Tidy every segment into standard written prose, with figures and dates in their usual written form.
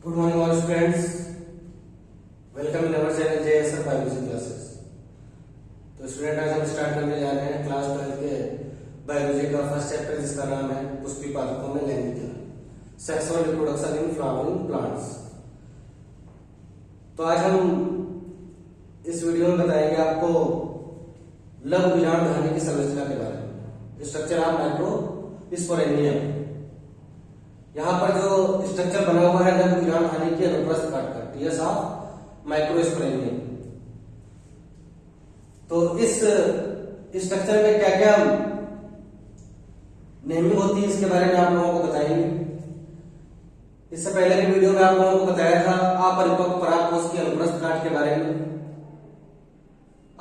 Good morning all students, welcome in our channel JSR biology classes. तो student आज हम start करने जा रहे हैं क्लास 12 के बायोलॉजी का फर्स्ट चैप्टर जिसका नाम है पुष्पी पादपों में लैंगिकता, sexual reproduction in flowering plants. तो आज हम इस वीडियो में बताएंगे आपको लघु बीजाणु धानी की संरचना के बारे में, स्ट्रक्चर ऑफ माइक्रोस्पोरेंजियम। यहाँ पर जो स्ट्रक्चर बना हुआ है लघु बीजाणु धानी की अनुप्रस्थ काटकर टीएस ऑफ माइक्रोस्पोरेंजियम। तो इस स्ट्रक्चर में क्या क्या नेमिंग होती है इसके बारे में आप लोगों को बताएंगे। इससे पहले की वीडियो में आप लोगों को बताया था अपरिपक्व परागकोश की अनुप्रस्थ काट के बारे में।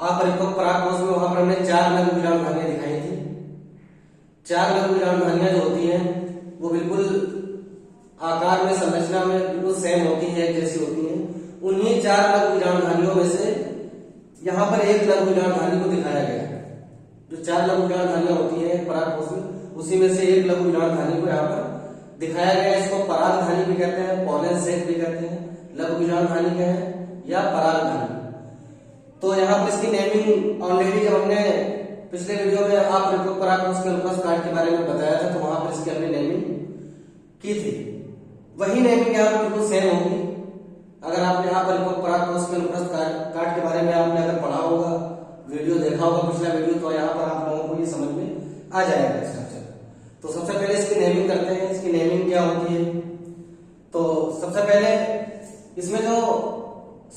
अपरिपक्व परागकोश में वहां पर हमने 4 लघु बीजाणु धानियां दिखाई थी। 4 लघु बीजाणु धानियां जो होती हैं वो बिल्कुल आकार में, संरचना में बिल्कुल सेम होती है, जैसी होती हैं। उन्हीं 4 लघु बीजाणु धानियों में से यहाँ पर एक लघु बीजाणु धानी को दिखाया गया है। जो 4 लघु बीजाणु धानियां होती है परागकोश में, उसी में से एक लघु बीजाणु धानी को यहाँ पर दिखाया गया है। इसको पराग धानी भी कहते हैं, पॉलन सेक भी कहते हैं। लघु बीजाणु धानी क्या है या पराग धानी। तो यहाँ पर इसकी नेमिंग ऑलरेडी जब हमने पिछले वीडियो में अपरिपक्व परागकोश के अनुप्रस्थ काट के बारे में बताया था, तो वहां पर इसकी हमने नेमिंग की थी। वही नेमिंग यहाँ पर बिल्कुल सेम होगी। अगर आपने यहाँ परिपक्व परागकोश के अनुप्रस्थ काट के बारे में आपने अगर पढ़ा होगा, वीडियो देखा होगा पिछला वीडियो, तो यहाँ पर आप लोगों को ये समझ में आ जाएगा स्ट्रक्चर। तो सबसे पहले इसकी नेमिंग करते हैं। इसकी नेमिंग क्या होती है? तो सबसे पहले इसमें जो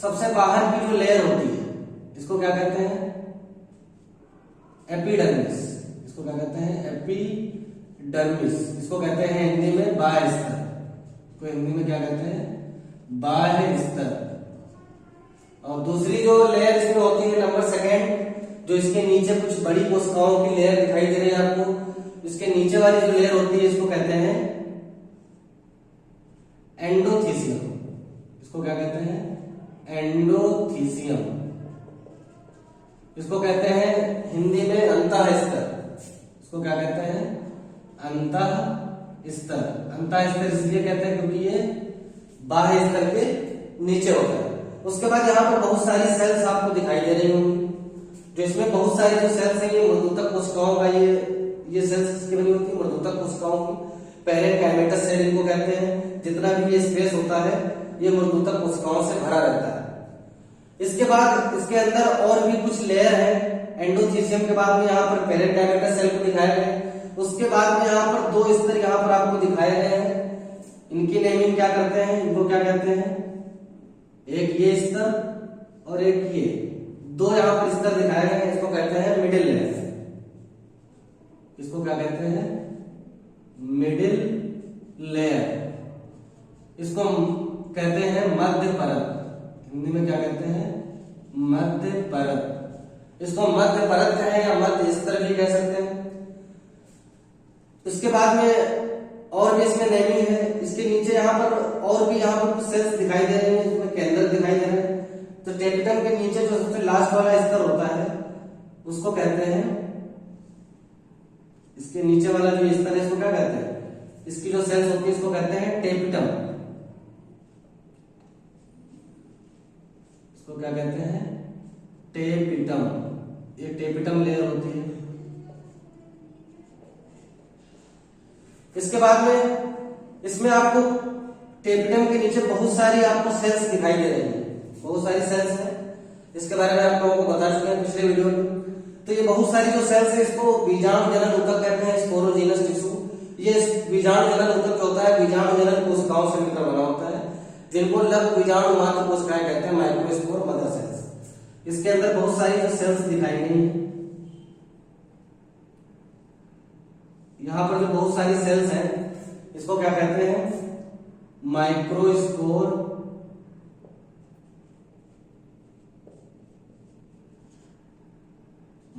सबसे बाहर की जो लेयर होती है इसको क्या कहते हैं? एपिडर्मिस। इसको क्या कहते हैं? एपिडर्मिस। इसको कहते हैं हिंदी में बाह्य स्तर। को हिंदी में क्या कहते हैं? बाह्य स्तर। और दूसरी जो लेयर इसमें होती है नंबर सेकेंड, जो इसके नीचे कुछ बड़ी कोशिकाओं की लेयर दिखाई दे रही है आपको, इसके नीचे वाली जो लेयर होती है इसको कहते हैं एंडोथीसियम। इसको क्या कहते हैं? एंडोथीसियम। इसको कहते हैं हिंदी में अंतः स्तर। इसको क्या कहते हैं? अंतः स्तर। अंतः स्तर इसलिए कहते हैं क्योंकि ये बाह्य स्तर के नीचे होता है। उसके बाद यहाँ पर बहुत सारी सेल्स आपको दिखाई दे रही होंगी। जो इसमें बहुत सारी जो सेल्स हैं ये मृदुतक कोशिकाओं का ये सेल्स इसकी बनी होती है, मृदुतक कोशिकाओं की। पहले कैमेटस सेल इनको कहते हैं। जितना भी ये स्पेस होता है ये मृदुतक कोशिकाओं से भरा रहता है। इसके बाद इसके अंदर और भी कुछ लेयर है। एंडोथीसियम के बाद में यहाँ पर पेरेंकाइमेटस सेल को दिखाया गया है। उसके बाद में यहाँ पर 2 स्तर यहाँ पर आपको दिखाए गए हैं। इनकी नेमिंग क्या करते हैं? इनको क्या कहते हैं? एक ये स्तर और एक ये, 2 यहाँ पर स्तर दिखाए गए हैं। इसको कहते हैं मिडिल लेयर। इसको क्या कहते हैं? Middle layer. इसको कहते हैं मध्य परत। हिंदी में क्या कहते हैं? मध्य परत। इसको मध्य परत कहें या मध्य स्तर भी कह सकते हैं। इसके बाद में और भी इसमें नेमिंग है। इसके नीचे यहाँ पर और भी यहाँ पर कुछ सेल्स दिखाई दे रहे हैं, इसमें केंद्र दिखाई दे रहे हैं। तो टेपिटम के नीचे जो सबसे लास्ट वाला स्तर होता है उसको कहते हैं, इसके नीचे वाला जो स्तर है इसको क्या कहते हैं? इसकी जो सेल्स होती है इसको कहते हैं टेपिटम। इसको क्या कहते हैं? टेपिटम। ये टेपिटम लेयर होती है। इसके बाद में इसमें आपको टेपिटम के नीचे बहुत सारी आपको सेल्स दिखाई दे रही हैं। बहुत सारी सेल्स हैं। इसके बारे में आप लोगों को बता चुके हैं पिछले वीडियो में। तो ये बहुत सारी जो सेल्स है इसको बीजाणु जनन ऊतक कहते हैं, स्पोरोजीनस टिश्यू। ये बीजाणु जनन ऊतक होता है, बीजाणु जनन कोशिकाओं से मिलकर बना होता है, जिनको लघु बीजाणु मात्र कोशिकाएं कहते हैं, माइक्रोस्पोर मदर सेल्स। इसके अंदर बहुत सारी जो सेल्स दिखाई गई हैं। यहाँ पर जो बहुत सारी सेल्स हैं इसको क्या कहते हैं? Microspore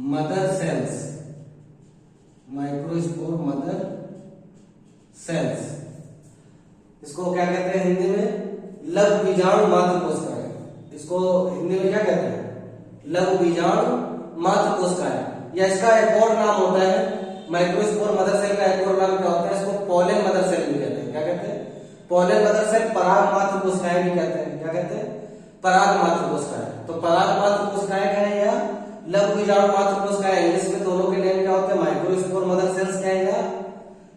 mother cells. Microspore mother cells. इसको क्या कहते हैं हिंदी में? लघु बीजाणु मात्र कोशिकाएं। इसको हिंदी में क्या कहते हैं? लघु बीजाणु मात्र कोशिकाएं। या इसका एक और नाम होता है माइक्रोस्पोर मदर सेल का एक और नाम क्या होता है? इसको पॉलन मदर सेल भी कहते हैं। क्या कहते हैं? पोलन मदर सेल पराग मात्र कोशिकाएं भी कहते हैं। क्या कहते हैं? पराग मात्र कोशिकाएं। तो पराग मात्र कोशिकाएं क्या है? या लघु बीजाणु मात्र कोशिकाएं। इंग्लिश में दोनों के नेम क्या होते हैं? माइक्रोस्पोर मदर सेल्स क्या है,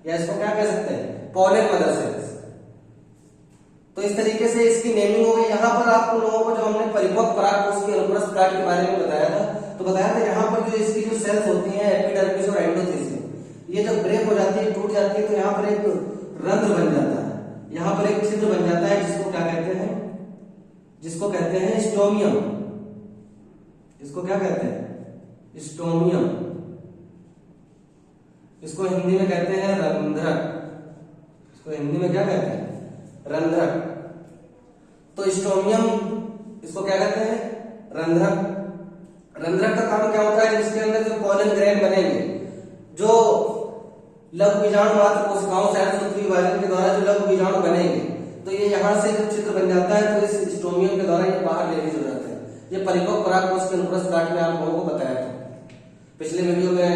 या इसको क्या कह सकते हैं? Pollen mother cells. तो इस तरीके से इसकी नेमिंग हो गई। यहाँ पर आप लोगों को जब हमने परिपक्व परागकोश की अनुप्रस्थ काट के बारे में बताया था, तो बताया था यहाँ पर जो इसकी जो सेल्स होती हैं एपिडर्मिस और एंडोथेलियम, ये जब ब्रेक हो जाती है, टूट जाती है, तो यहाँ पर एक रंध्र बन जाता है, यहाँ पर एक छिद्र बन जाता है, जिसको क्या कहते हैं? जिसको कहते हैं स्टोमियम। इसको क्या कहते हैं? स्टोमियम। इसको हिंदी में कहते हैं रंध्रक। इसको हिंदी में क्या कहते हैं? रंध्रक। तो स्टोमियम इसको क्या कहते हैं? रंध्रक। रंध्रक का काम क्या होता है? जिसके अंदर जो पोलन ग्रेन बनेंगे, जो लघु बीजाणु मात्र कोशिकाओं से सूत्री विभाजन के द्वारा जो लघु बीजाणु बनेंगे, तो ये यहाँ से जब छिद्र बन जाता है तो इस स्टोमियम के द्वारा ये बाहर रिलीज हो जाता है। ये परिपक्व परागकोश के अनुप्रस्थ काट में आप लोगों को बताया था। पिछले वीडियो में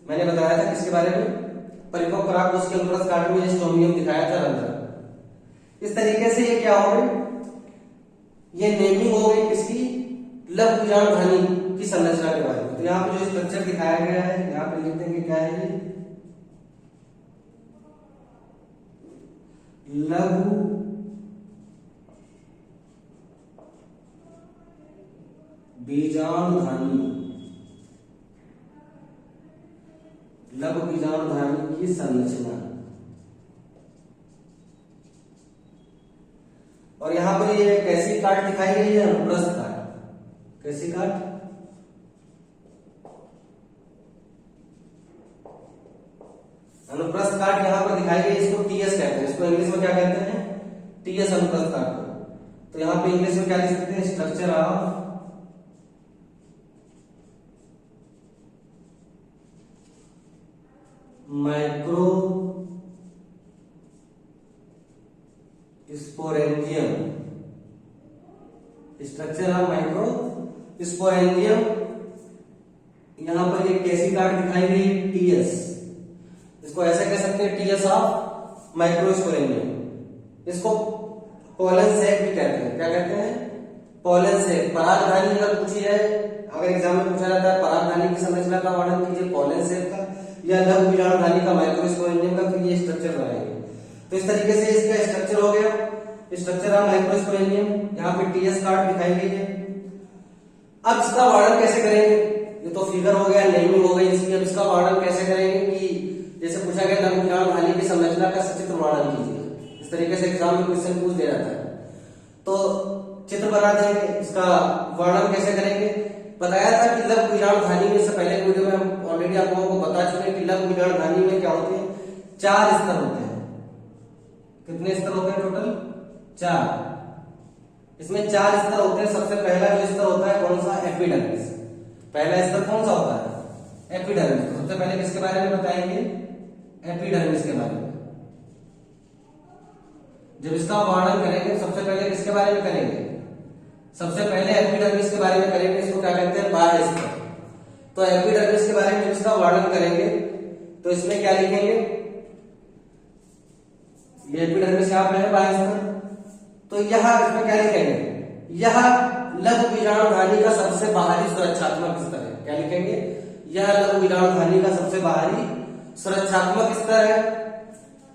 मैंने बताया था किसके बारे में? परिपक्व परागकोश के अनुप्रस्थ काट में स्टोमियम दिखाया था, रंध्रक। इस तरीके से ये क्या हो गई? ये नेमिंग हो गई किसकी? लघु बीजाणु धनी की संरचना के बारे में। तो यहाँ पे जो स्ट्रक्चर दिखाया गया है, यहाँ पे लिख देंगे क्या है ये? लघु बीजाणुधानी, लघु बीजाणुधानी की संरचना। और यहां पर ये कैसी काट दिखाई गई है? अनुप्रस्थ काट। कैसी काट? अनुप्रस्थ काट यहां पर दिखाई गई, इसको टीएस कहते हैं। इसको इंग्लिश में क्या कहते हैं? टीएस अनुप्रस्थ काट को। तो यहां पे इंग्लिश में क्या लिख सकते हैं? Structure of micro sporangium. Structure of micro sporangium. यहां पर ये कैसी काट दिखाई गई? टीएस। इसको ऐसे कह सकते हैं, टीएस ऑफ माइक्रो स्पोरेंजियम। इसको पोलन सैक भी कहते हैं। क्या कहते हैं? Pollen sac. परागधानी अगर पूछी है, अगर एग्जाम में पूछा जाता है परागधानी की संरचना का वर्णन कीजिए, पोलन सैक का या लघु बीजाणुधानी का माइक्रो स्पोरेंजियम का, तो ये स्ट्रक्चर बनाएंगे। तो इस तरीके से इसका स्ट्रक्चर हो गया, स्ट्रक्चर ऑफ माइक्रोस्पोरेंजियम। यहाँ पे टीएस कार्ड दिखाई गई है। अब इसका वर्णन कैसे करेंगे? ये तो फिगर हो गया, नेमिंग हो गई इसकी। अब इसका वर्णन कैसे करेंगे कि जैसे पूछा गया लघु बीजाणुधानी की संरचना का सचित्र वर्णन कीजिए, इस तरीके से एग्जाम में क्वेश्चन पूछ दिया जाता है। तो चित्र बना देंगे, इसका वर्णन कैसे करेंगे? बताया था कि लघु बीजाणुधानी में, से पहले वीडियो में हम ऑलरेडी आप लोगों को बता चुके हैं कि लघु बीजाणुधानी में क्या होते हैं? 4 स्तर होते हैं। कितने स्तर होते हैं टोटल? 4। इसमें 4 स्तर होते हैं। सबसे पहला जो स्तर होता है कौन सा? एपिडर्मिस। पहला स्तर कौन सा होता है? एपिडर्मिस। तो सबसे पहले किसके बारे में बताएंगे? एपिडर्मिस के बारे में। जब इसका वर्णन करेंगे सबसे पहले किसके बारे में करेंगे? सबसे पहले एपिडर्मिस के बारे में करेंगे। इसको क्या कहते हैं? बाह्य स्तर। तो एपिडर्मिस के बारे में जब इसका वर्णन करेंगे तो इसमें क्या लिखेंगे? ये एपिडर्मिस यहाँ पे है, बाह्य स्तर। तो यह इसमें क्या लिखेंगे? यह लघु बीजाणुधानी का सबसे बाहरी सुरक्षात्मक स्तर है। क्या लिखेंगे? यह लघु बीजाणुधानी का सबसे बाहरी सुरक्षात्मक स्तर है।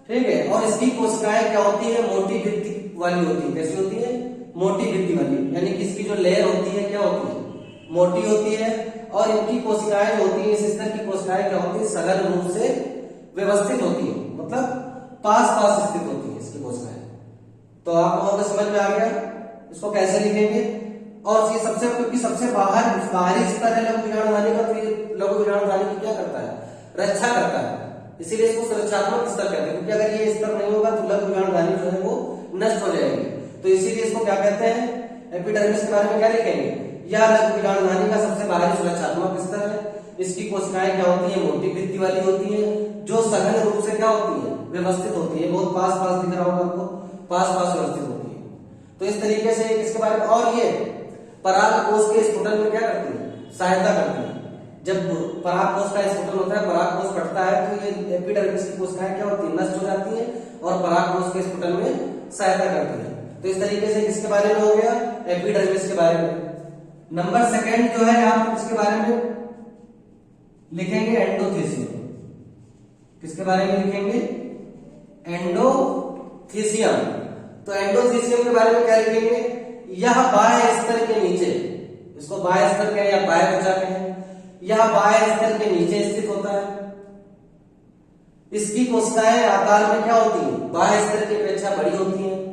ठीक है। और इसकी कोशिकाएं क्या होती है? मोटी भित्ति वाली होती है। कैसी होती है? मोटी भित्ति वाली। यानी कि इसकी जो लेयर होती है क्या होती है? मोटी होती है। और इनकी कोशिकाएं जो होती है, इस स्तर की कोशिकाएं क्या होती है? सघन रूप से व्यवस्थित होती है, मतलब पास पास स्थित होती है इसकी कोशिकाएं। तो आप लोगों को समझ में आ गया इसको कैसे लिखेंगे। और ये सबसे, क्योंकि सबसे बाहरी स्तर है लघु बीजाणुधानी का, तो ये लघु बीजाणुधानी की क्या करता है? रक्षा करता है। इसीलिए इसको सुरक्षात्मक स्तर कहते हैं, क्योंकि अगर ये स्तर नहीं होगा तो लघु बीजाणुधानी जो है वो नष्ट हो जाएगी। तो इसीलिए इसको क्या कहते हैं? एपिडर्मिस के बारे में क्या लिखेंगे? यह लघु बीजाणुधानी का सबसे बाहरी सुरक्षात्मक स्तर है। इसकी कोशिकाएं क्या होती है? मोटी भित्ति वाली होती है, जो सघन रूप से क्या होती है? व्यवस्थित होती है। बहुत पास पास दिख रहा होगा आपको, पास पास व्यवस्थित होती है। तो इस तरीके से इसके बारे में। और ये परागकोश के स्फुटन में क्या करती है? सहायता करती है। जब परागकोश का स्फुटन होता है, परागकोश फटता है, तो ये एपिडर्मिस की कोशिकाएं क्या होती है, नष्ट हो जाती हैं और परागकोश के स्फुटन में सहायता करती है। तो इस तरीके से किसके बारे में हो गया, एपिडर्मिस के बारे में। नंबर सेकंड जो है आप इसके बारे में लिखेंगे एंडोथीसियम। किसके बारे में लिखेंगे, एंडोथीसियम। तो एंडोथीसियम के बारे में क्या लिखेंगे, यह बाह्य स्तर के नीचे, इसको बाह्य स्तर कहें या बाह्य त्वचा कहें, यह बाह्य स्तर के नीचे स्थित होता है। इसकी कोशिकाएं आकार में क्या होती हैं, बाह्य स्तर की अपेक्षा बड़ी होती हैं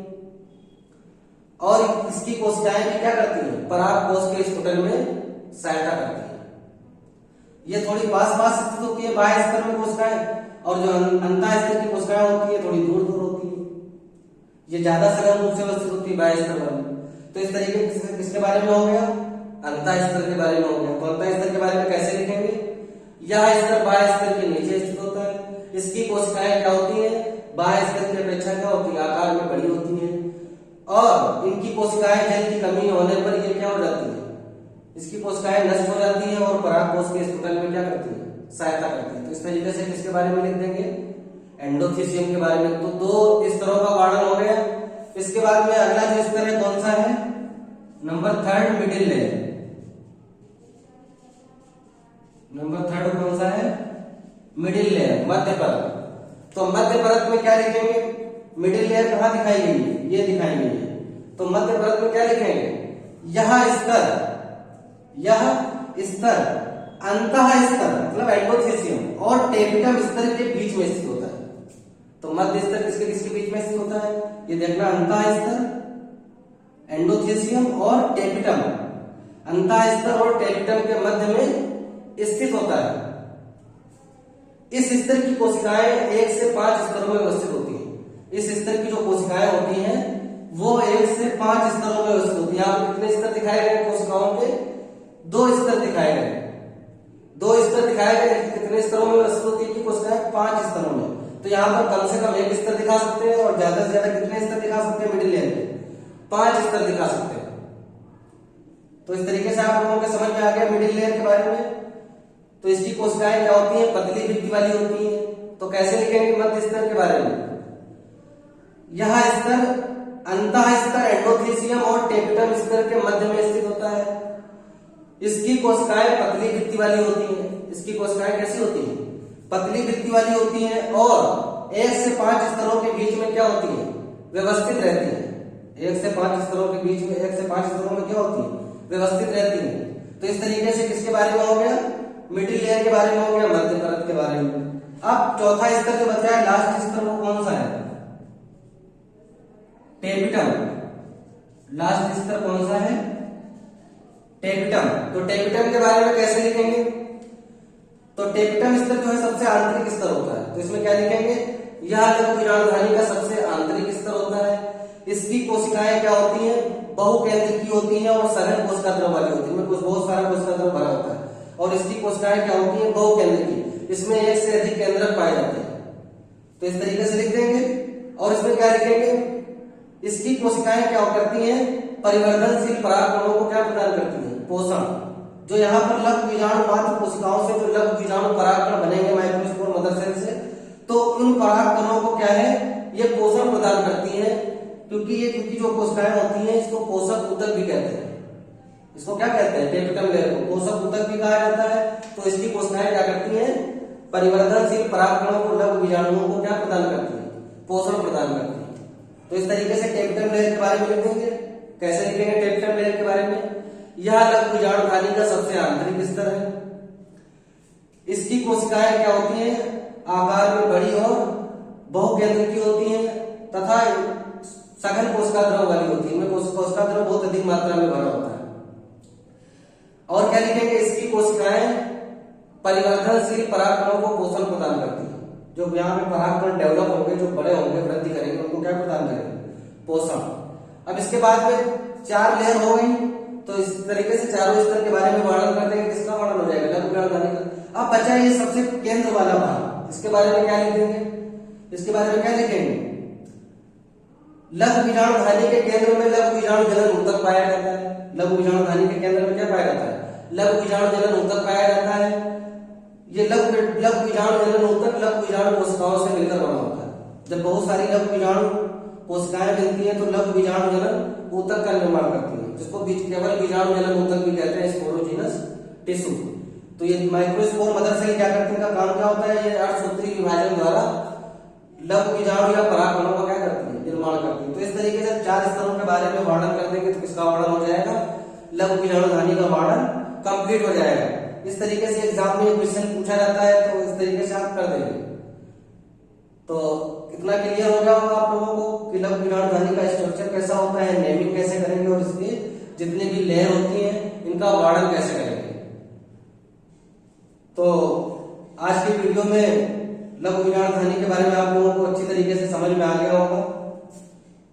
और इसकी कोशिकाएं भी क्या करती हैं, परागकोश के स्फुटन में सहायता करती हैं। ये थोड़ी पास पास स्थित होती है बाह्य स्तर में कोशिकाएं, और जो अंतः स्तर की कोशिकाएं होती है थोड़ी दूर दूर होती है। ये ज्यादा सघन रूप से अवस्थित होती है बाह्य स्तर पर। तो इस तरीके से किसके बारे में हो गया, अंतः स्तर के बारे में हो गया। तो अंतः स्तर के बारे में कैसे लिखेंगे, यह स्तर बाह्य स्तर के नीचे स्थित होता है। इसकी कोशिकाएं क्या होती हैं, बाह्य स्तर की अपेक्षा क्या होती है, आकार में बड़ी होती हैं और इनकी कोशिकाएं जल की कमी होने पर ये क्या हो जाती है, इसकी कोशिकाएं नष्ट हो जाती हैं और परागकोश के स्फुटन में क्या करती है, सहायता करती है। तो इस तरीके से किसके बारे में लिख देंगे, एंडोथीसियम के बारे में। तो दो स्तरों का वर्णन हो गया। इसके बाद में अगला जो स्तर है कौन सा है, number third, middle layer. Number third कौन सा है, मिडिल लेयर, मध्य परत। तो मध्य परत में क्या लिखेंगे, मिडिल लेयर कहां दिखाई गई है, ये दिखाई गई है। तो मध्य परत में क्या लिखेंगे, यह स्तर अंतः स्तर मतलब एंडोथीसियम और टेपिटम स्तर के बीच में स्थित होता है। तो मध्य स्तर किसके किसके बीच में स्थित होता है, ये देखना, अंतः स्तर, एंडोथीसियम और टेपिटम, अंतः स्तर और टेपिटम के मध्य में स्थित होता है। इस स्तर की कोशिकाएं 1 से 5 स्तरों में व्यवस्थित होती हैं। इस स्तर की जो कोशिकाएं होती हैं वो 1 से 5 स्तरों में व्यवस्थित होती है। यहाँ कितने स्तर दिखाए गए कोशिकाओं के, 2 स्तर दिखाए गए, 2 स्तर दिखाए गए। कितने स्तरों में व्यवस्थित होती है कोशिकाएं, 5 स्तरों में। तो यहाँ पर कम से कम 1 स्तर दिखा सकते हैं और ज्यादा से ज्यादा कितने स्तर दिखा सकते हैं, मिडिल लेयर में 5 स्तर दिखा सकते हैं। तो इस तरीके से आप लोगों को समझ में आ गया मिडिल लेयर के बारे में। तो इसकी कोशिकाएं क्या होती हैं, पतली भित्ति वाली होती हैं। तो कैसे लिखेंगे मध्य स्तर के बारे में, यह स्तर अंतः स्तर एंडोथीसियम और टेपिटम स्तर के मध्य में स्थित होता है। इसकी कोशिकाएं पतली भित्ति वाली होती हैं। इसकी कोशिकाएं कैसी होती हैं, पतली भित्ति वाली होती हैं और 1 से 5 स्तरों के बीच में क्या होती हैं, व्यवस्थित रहती हैं। 1 से 5 स्तरों के बीच में, 1 से 5 स्तरों में क्या होती है, व्यवस्थित रहती हैं। तो इस तरीके से किसके बारे में हो गया, मिडिल लेयर के बारे में हो गया, मध्य परत के बारे में। अब चौथा स्तर जो बचा है, लास्ट स्तर, वो कौन सा है, टेपिटम। लास्ट स्तर कौन सा है, टेपिटम। तो टेपिटम के बारे में कैसे लिखेंगे, तो टेपिटम स्तर जो है सबसे आंतरिक स्तर होता है। तो इसमें क्या लिखेंगे, यह लघु वीराणुधानी का सबसे आंतरिक स्तर होता है। इसकी कोशिकाएं क्या होती हैं, बहुकेंद्रिकी होती हैं और सघन कोशिका द्रव वाली होती है। कुछ बहुत सारा कोशिका द्रव भरा होता है और इसकी कोशिकाएं क्या होती हैं, बहुकेंद्रिकी। इसमें 1 से अधिक केंद्रक पाए जाते हैं। तो इस तरीके से लिख देंगे। और इसमें क्या लिखेंगे, इसकी कोशिकाएं क्या करती हैं, परिवर्धनशील परागकणों को क्या प्रदान करती हैं, पोषण। जो यहाँ पर लघु बीजाणु मात्र कोशिकाओं से जो लघु बीजाणु परागकण बनेंगे माइक्रोस्पोर मदर सेल से, तो उन परागकणों को क्या है, ये पोषण प्रदान करती हैं। क्योंकि जो कोशिकाएं होती हैं इसको पोषक ऊतक भी कहते हैं। इसको क्या कहते हैं, टेपिटम लेयर को पोषक ऊतक भी कहा जाता है। तो इसकी कोशिकाएं क्या करती हैं, परिवर्धनशील परागकणों को, लघु बीजाणुओं को क्या प्रदान करती है, पोषण प्रदान करती है। तो इस तरीके से टेपिटम लेयर के बारे में लिखेंगे। कैसे लिखेंगे टेपिटम लेयर के बारे में, यह लघु बीजाणुधानी का सबसे आंतरिक स्तर है। इसकी कोशिकाएं क्या होती हैं, आकार में बड़ी और बहुकेंद्रिकी होती हैं तथा सघन कोशिका द्रव वाली होती है। इनमें कोशिका द्रव बहुत अधिक मात्रा में भरा होता है। और क्या लिखेंगे, इसकी कोशिकाएं परिवर्धनशील परागकणों को पोषण प्रदान करती है। जो यहाँ पे परागकण डेवलप होंगे, जो बड़े होंगे, वृद्धि करेंगे, उनको क्या प्रदान करेंगे, पोषण। अब इसके बाद में 4 लेयर हो गई। तो इस तरीके से चारों स्तर के बारे में वर्णन कर देंगे। किसका वर्णन हो जाएगा, लघु बीजाणुधानी का। अब बचा ये सबसे केंद्र वाला भाग, इसके बारे में क्या लिखेंगे, इसके बारे में क्या लिखेंगे, लघु बीजाणुधानी के केंद्र में लघु बीजाणु जनन ऊतक पाया जाता है। लघु बीजाणुधानी के केंद्र में क्या पाया जाता है, लघु बीजाणु जनन ऊतक पाया जाता है। ये लघु बीजाणु जनन ऊतक लघु बीजाणु कोशिकाओं से मिलकर बना होता है। जब बहुत सारी लघु बीजाणु कोशिकाएं मिलती हैं तो लघु बीजाणु जनन ऊतक का निर्माण करती है, जिसको केवल बीजाणु जनन ऊतक भी कहते हैं, स्पोरोजीनस टिश्यू। तो ये माइक्रोस्पोर मदर सेल क्या करते हैं, इनका काम क्या होता है, ये अर्धसूत्री विभाजन द्वारा लघु बीजाणु या परागकणों का क्या करती है, निर्माण करती है। तो इस तरीके से 4 स्तरों के बारे में वर्णन कर देंगे तो किसका वर्णन हो जाएगा, लघु बीजाणु धानी का वर्णन कंप्लीट हो जाएगा। इस तरीके से एग्जाम में क्वेश्चन पूछा जाता है तो इस तरीके से आप कर देंगे। तो इतना क्लियर हो गया होगा आप लोगों को कि लघु बीजाणु धानी का स्ट्रक्चर कैसा होता है, नेमिंग कैसे करेंगे और इसकी जितनी भी लेयर होती हैं इनका वर्णन कैसे करेंगे। तो आज की वीडियो में लघु बीजाणु धानी के बारे में आप लोगों को अच्छी तरीके से समझ में आ गया होगा।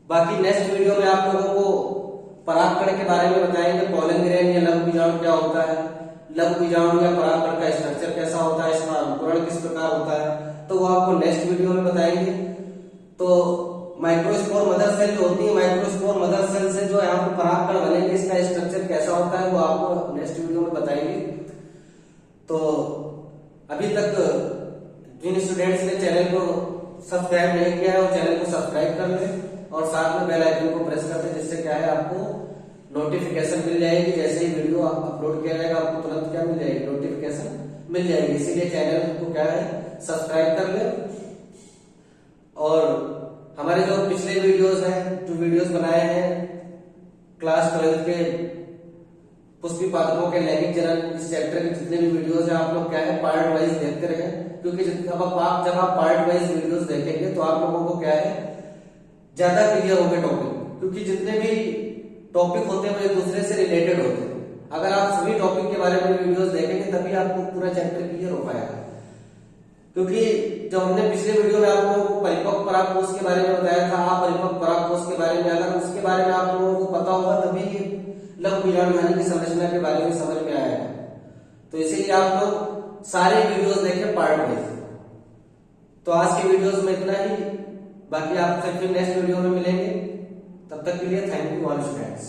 बाकी नेक्स्ट वीडियो में आप लोगों को परागकण के बारे में बताएंगे, पॉलन ग्रेन या लघु बीजाणु क्या होता है, लघु बीजाणु या परागकण का स्ट्रक्चर कैसा होता है, इसका अंकुरण किस प्रकार होता है, तो वो आपको नेक्स्ट वीडियो में बताएंगे। तो माइक्रोस्पोर मदर सेल जो होती है, माइक्रोस्पोर मदर सेल से जो यहाँ पे परागकण बनेंगे इसका स्ट्रक्चर कैसा होता है वो आपको नेक्स्ट वीडियो में बताएंगे। तो अभी तक जिन स्टूडेंट्स ने चैनल को सब्सक्राइब नहीं किया है वो चैनल को सब्सक्राइब कर ले और साथ में बेल आइकन को प्रेस कर दे, जिससे क्या है आपको नोटिफिकेशन मिल जाएगी। जैसे ही वीडियो अपलोड किया जाएगा आपको तुरंत क्या मिल जाएगी, नोटिफिकेशन मिल जाएगी। इसीलिए चैनल को क्या है सब्सक्राइब कर ले। और हमारे जो पिछले वीडियोस हैं, जो वीडियोस बनाए हैं क्लास 12 के पुष्पी पादपों के लैंगिक जनन, इस चैप्टर के जितने भी वीडियोस हैं आप लोग क्या है पार्ट वाइज देखते रहे, क्योंकि जब आप पार्ट वाइज वीडियोस देखेंगे तो आप लोगों को क्या है ज्यादा क्लियर होंगे टॉपिक, क्योंकि जितने भी टॉपिक होते हैं वो एक दूसरे से रिलेटेड होते हैं। अगर आप सभी टॉपिक के बारे में वीडियोस देखेंगे तभी आपको पूरा चैप्टर क्लियर हो पाएगा। क्योंकि जब हमने पिछले वीडियो में आप लोगों को परिपक्व परागकोश के बारे में बताया था, अपरिपक्व परागकोश के बारे में, अगर उसके बारे में आप लोगों को पता होगा तभी लघु बीजाणु धानी की संरचना के बारे में समझ में आएगा। तो इसीलिए आप लोग सारे वीडियोस देखें पार्ट वाइज। तो आज की वीडियोस में इतना ही, बाकी आपसे फिर नेक्स्ट वीडियो में मिलेंगे। तब तक के लिए थैंक यू ऑल स्टूडेंट्स।